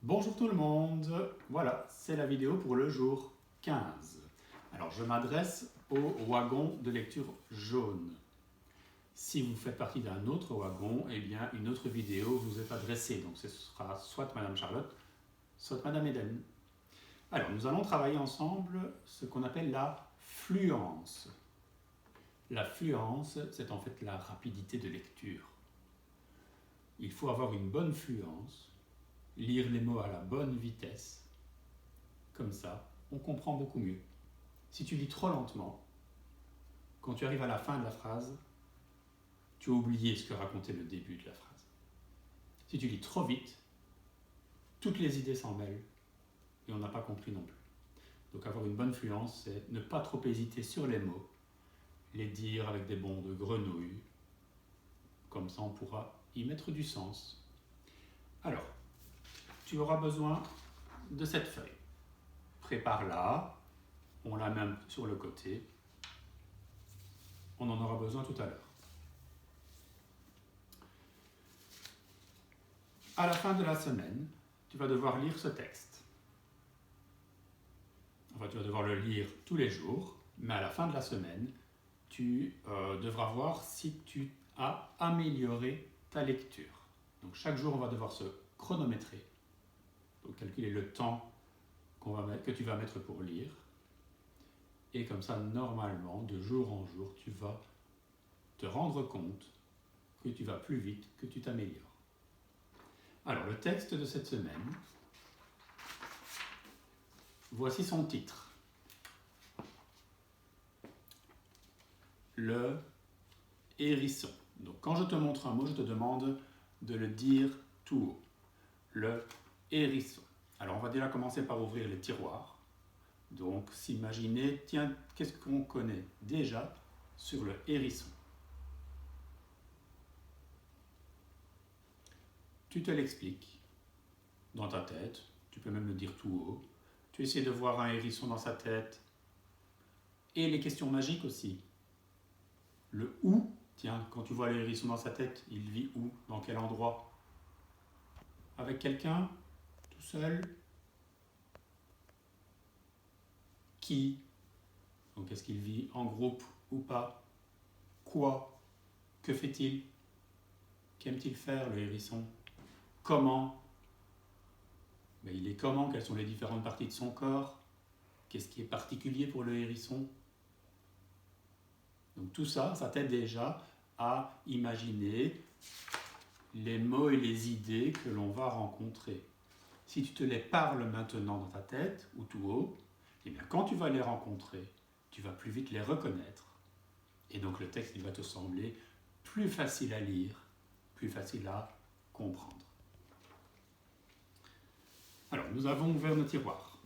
Bonjour tout le monde, voilà, c'est la vidéo pour le jour 15. Alors je m'adresse au wagon de lecture jaune. Si vous faites partie d'un autre wagon, eh bien une autre vidéo vous est adressée. Donc ce sera soit Madame Charlotte, soit Madame Eden. Alors nous allons travailler ensemble ce qu'on appelle la fluence. La fluence, c'est en fait la rapidité de lecture. Il faut avoir une bonne fluence, lire les mots à la bonne vitesse. Comme ça, on comprend beaucoup mieux. Si tu lis trop lentement, quand tu arrives à la fin de la phrase, tu as oublié ce que racontait le début de la phrase. Si tu lis trop vite, toutes les idées s'en mêlent et on n'a pas compris non plus. Donc avoir une bonne fluence, c'est ne pas trop hésiter sur les mots, les dire avec des bonds de grenouille. Comme ça, on pourra y mettre du sens. Alors, tu auras besoin de cette feuille. Prépare-la, on la met sur le côté. On en aura besoin tout à l'heure. À la fin de la semaine, tu vas devoir lire ce texte. Enfin, tu vas devoir le lire tous les jours, mais à la fin de la semaine, tu devras voir si tu as amélioré ta lecture. Donc chaque jour, on va devoir se chronométrer, donc calculer le temps que tu vas mettre pour lire. Et comme ça, normalement, de jour en jour, tu vas te rendre compte que tu vas plus vite, que tu t'améliores. Alors, le texte de cette semaine, voici son titre. Le hérisson. Donc, quand je te montre un mot, je te demande de le dire tout haut. Le hérisson. Alors, on va déjà commencer par ouvrir les tiroirs. Donc, s'imaginer, tiens, qu'est-ce qu'on connaît déjà sur le hérisson? Tu te l'expliques dans ta tête, tu peux même le dire tout haut. Tu essaies de voir un hérisson dans sa tête. Et les questions magiques aussi. Le où, tiens, quand tu vois le hérisson dans sa tête, il vit où? Dans quel endroit? Avec quelqu'un? Tout seul? Qui? Donc est-ce qu'il vit en groupe ou pas? Quoi? Que fait-il? Qu'aime-t-il faire le hérisson? Comment? Ben, il est comment? Quelles sont les différentes parties de son corps? Qu'est-ce qui est particulier pour le hérisson? Donc tout ça, ça t'aide déjà à imaginer les mots et les idées que l'on va rencontrer. Si tu te les parles maintenant dans ta tête ou tout haut, eh bien quand tu vas les rencontrer, tu vas plus vite les reconnaître. Et donc le texte il va te sembler plus facile à lire, plus facile à comprendre. Alors nous avons ouvert nos tiroirs.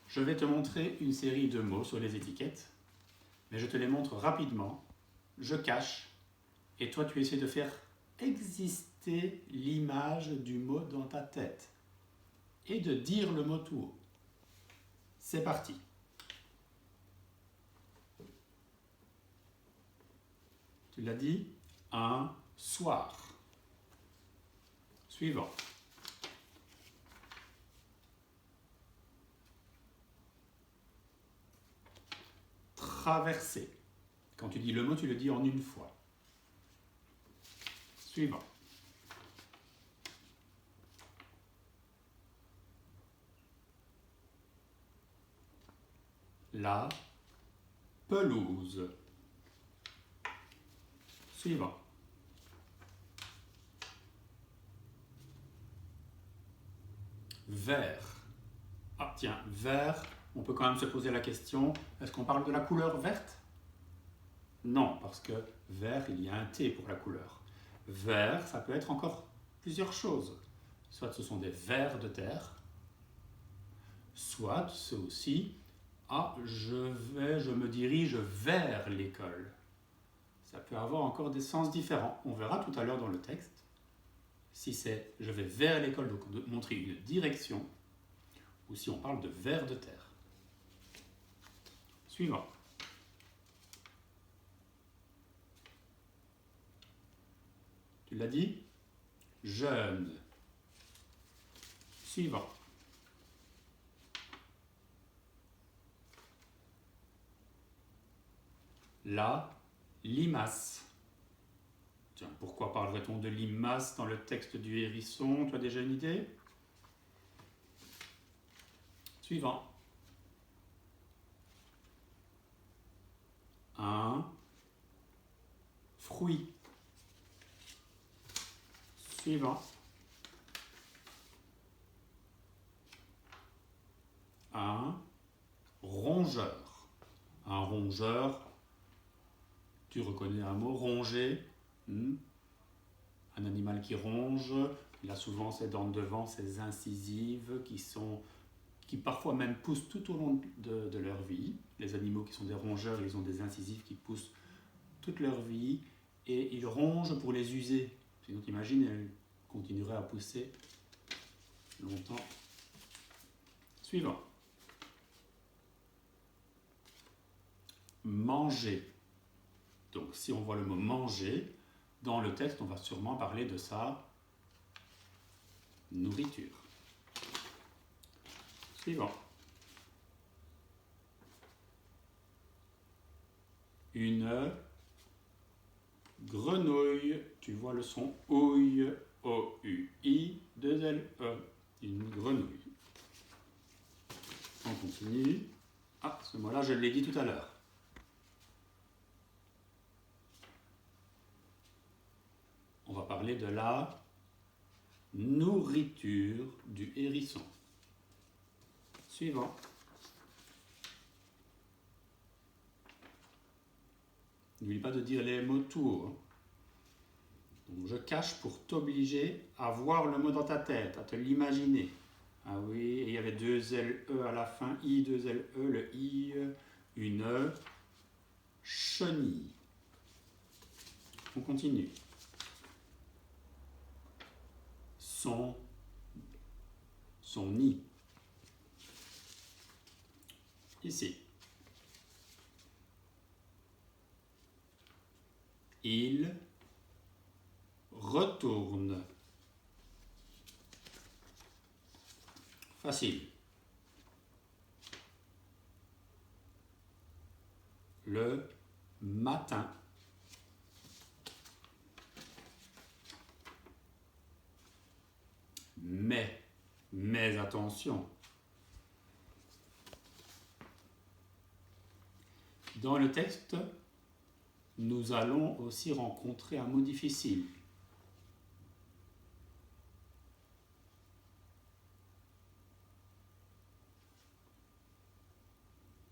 Je vais te montrer une série de mots sur les étiquettes, mais je te les montre rapidement, je cache, et toi tu essaies de faire exister l'image du mot dans ta tête et de dire le mot tout haut. C'est parti. Tu l'as dit? Un soir. Suivant. Traverser. Quand tu dis le mot, tu le dis en une fois. Suivant. La pelouse. Suivant. Vert. Ah tiens, vert, on peut quand même se poser la question, est-ce qu'on parle de la couleur verte? Non, parce que vert, il y a un T pour la couleur. Vert, ça peut être encore plusieurs choses. Soit ce sont des vers de terre, soit c'est aussi je me dirige vers l'école. Ça peut avoir encore des sens différents. On verra tout à l'heure dans le texte si c'est je vais vers l'école, donc de montrer une direction, ou si on parle de vers de terre. Suivant. Tu l'as dit? Jeune. Suivant. La limace. Tiens, pourquoi parlerait-on de limace dans le texte du hérisson? Tu as déjà une idée? Suivant. Un fruit. Suivant. Un rongeur. Un rongeur, tu reconnais un mot, ronger. Un animal qui ronge, il a souvent ses dents de devant, ses incisives qui parfois même poussent tout au long de leur vie. Les animaux qui sont des rongeurs, ils ont des incisives qui poussent toute leur vie et ils rongent pour les user. Sinon, t'imagines, elles continueraient à pousser longtemps. Suivant. Manger. Donc, si on voit le mot manger, dans le texte, on va sûrement parler de sa nourriture. Suivant. Une grenouille. Tu vois le son ouille, O-U-I, 2-L-E. Une grenouille. On continue. Ah, ce mot-là, je l'ai dit tout à l'heure. On va parler de la nourriture du hérisson. Suivant. N'oublie pas de dire les mots tout haut. Donc, je cache pour t'obliger à voir le mot dans ta tête, à te l'imaginer. Ah oui, et il y avait 2-L-E à la fin, I, 2-L-E, le I, une chenille. On continue. Son nid. Ici. Il retourne. Facile. Le matin. Mais attention. Dans le texte, nous allons aussi rencontrer un mot difficile.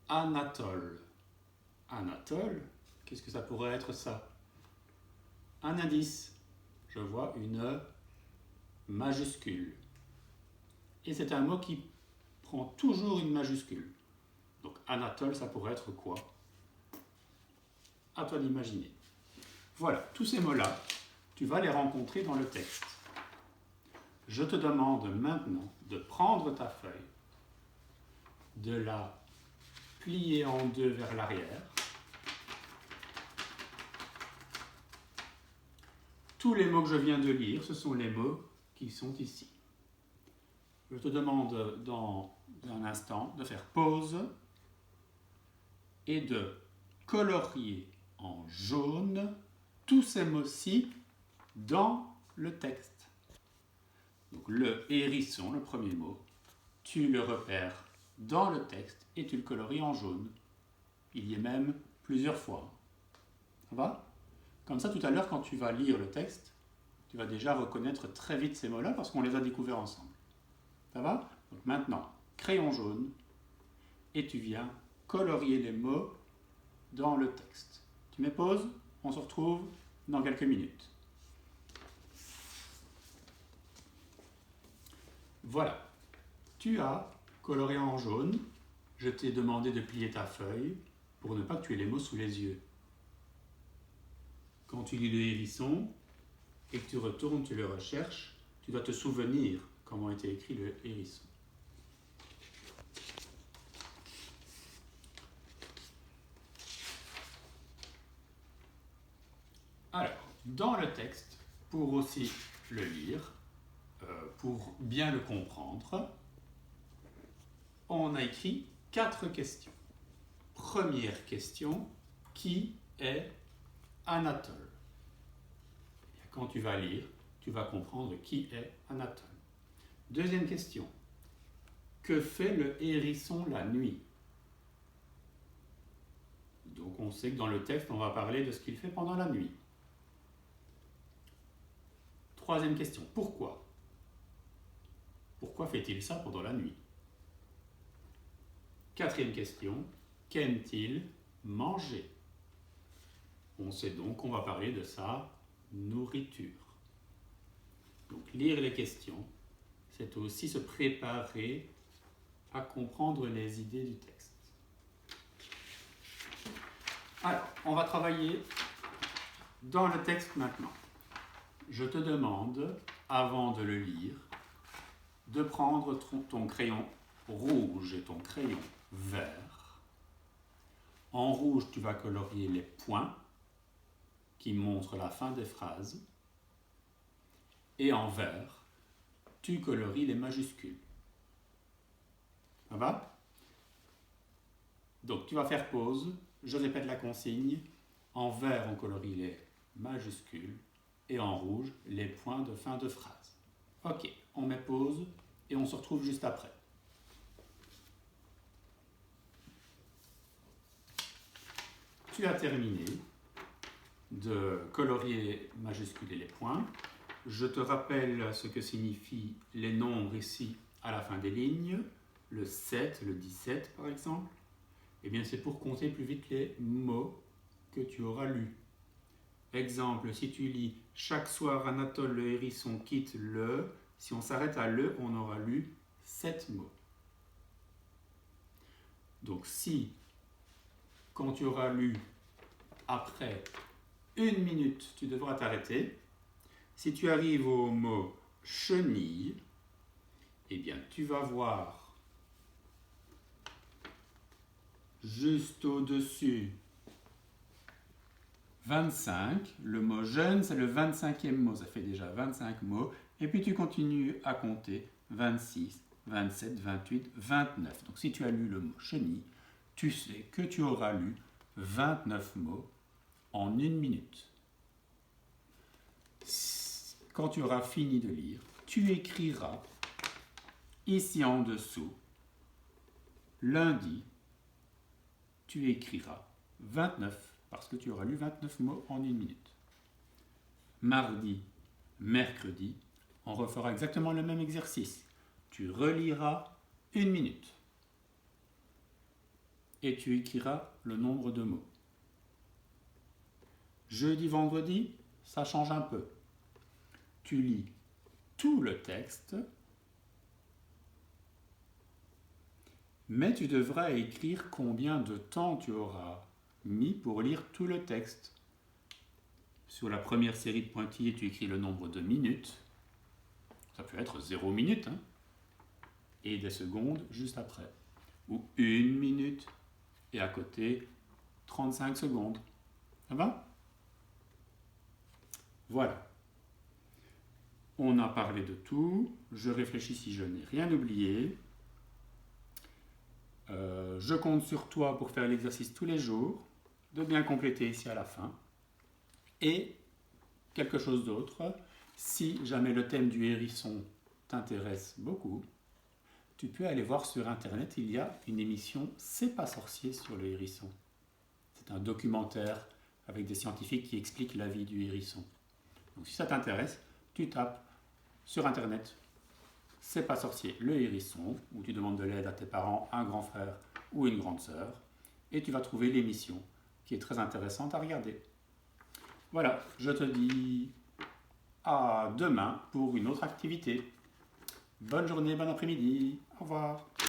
Anatole. Anatole, qu'est-ce que ça pourrait être ça? Un indice. Je vois une majuscule. Et c'est un mot qui prend toujours une majuscule. Donc Anatole, ça pourrait être quoi? À toi d'imaginer. Voilà, tous ces mots-là, tu vas les rencontrer dans le texte. Je te demande maintenant de prendre ta feuille, de la plier en deux vers l'arrière. Tous les mots que je viens de lire, ce sont les mots qui sont ici. Je te demande dans un instant de faire pause et de colorier en jaune tous ces mots-ci dans le texte. Donc le hérisson, le premier mot, tu le repères dans le texte et tu le colories en jaune. Il y est même plusieurs fois. Ça va? Comme ça, tout à l'heure, quand tu vas lire le texte, tu vas déjà reconnaître très vite ces mots-là parce qu'on les a découverts ensemble. Ça va? Donc maintenant, crayon jaune, et tu viens colorier les mots dans le texte. Tu mets pause, on se retrouve dans quelques minutes. Voilà, tu as coloré en jaune, je t'ai demandé de plier ta feuille pour ne pas que tu aies les mots sous les yeux. Quand tu lis le hérisson et que tu retournes, tu le recherches, tu dois te souvenir comment était écrit le hérisson. Alors, dans le texte, pour aussi le lire, pour bien le comprendre, on a écrit 4 questions. Première question, qui est Anatole? Quand tu vas lire, tu vas comprendre qui est Anatole. Deuxième question, que fait le hérisson la nuit? Donc on sait que dans le texte, on va parler de ce qu'il fait pendant la nuit. Troisième question, pourquoi? Pourquoi fait-il ça pendant la nuit? Quatrième question, qu'aime-t-il manger? On sait donc qu'on va parler de sa nourriture. Donc lire les questions, c'est aussi se préparer à comprendre les idées du texte. Alors, on va travailler dans le texte maintenant. Je te demande, avant de le lire, de prendre ton crayon rouge et ton crayon vert. En rouge, tu vas colorier les points qui montrent la fin des phrases. Et en vert, tu colories les majuscules. Ça va? Donc, tu vas faire pause. Je répète la consigne. En vert, on colorie les majuscules. Et en rouge, les points de fin de phrase. Ok, on met pause et on se retrouve juste après. Tu as terminé de colorier les majuscules et les points. Je te rappelle ce que signifient les nombres ici à la fin des lignes. Le 7, le 17 par exemple. Eh bien, c'est pour compter plus vite les mots que tu auras lus. Exemple, si tu lis « Chaque soir, Anatole le hérisson quitte le », si on s'arrête à « le », on aura lu 7 mots. Donc si, quand tu auras lu après 1 minute, tu devras t'arrêter. Si tu arrives au mot « chenille », eh bien, tu vas voir juste au-dessus 25, le mot jeune, c'est le 25e mot, ça fait déjà 25 mots, et puis tu continues à compter 26, 27, 28, 29. Donc si tu as lu le mot chenille, tu sais que tu auras lu 29 mots en 1 minute. Quand tu auras fini de lire, tu écriras ici en dessous, lundi, tu écriras 29 parce que tu auras lu 29 mots en 1 minute. Mardi, mercredi, on refera exactement le même exercice. Tu reliras 1 minute et tu écriras le nombre de mots. Jeudi, vendredi, ça change un peu. Tu lis tout le texte, mais tu devras écrire combien de temps tu auras mis pour lire tout le texte. Sur la première série de pointillés, tu écris le nombre de minutes. Ça peut être 0 minute, hein, et des secondes juste après. Ou 1 minute, et à côté, 35 secondes. Ça va? Voilà. On a parlé de tout. Je réfléchis si je n'ai rien oublié. Je compte sur toi pour faire l'exercice tous les jours, de bien compléter ici à la fin. Et quelque chose d'autre, si jamais le thème du hérisson t'intéresse beaucoup, tu peux aller voir sur internet, il y a une émission C'est pas sorcier sur le hérisson. C'est un documentaire avec des scientifiques qui expliquent la vie du hérisson. Donc si ça t'intéresse, tu tapes sur internet C'est pas sorcier, le hérisson, où tu demandes de l'aide à tes parents, un grand frère ou une grande sœur, et tu vas trouver l'émission qui est très intéressante à regarder. Voilà, je te dis à demain pour une autre activité. Bonne journée, bon après-midi, au revoir.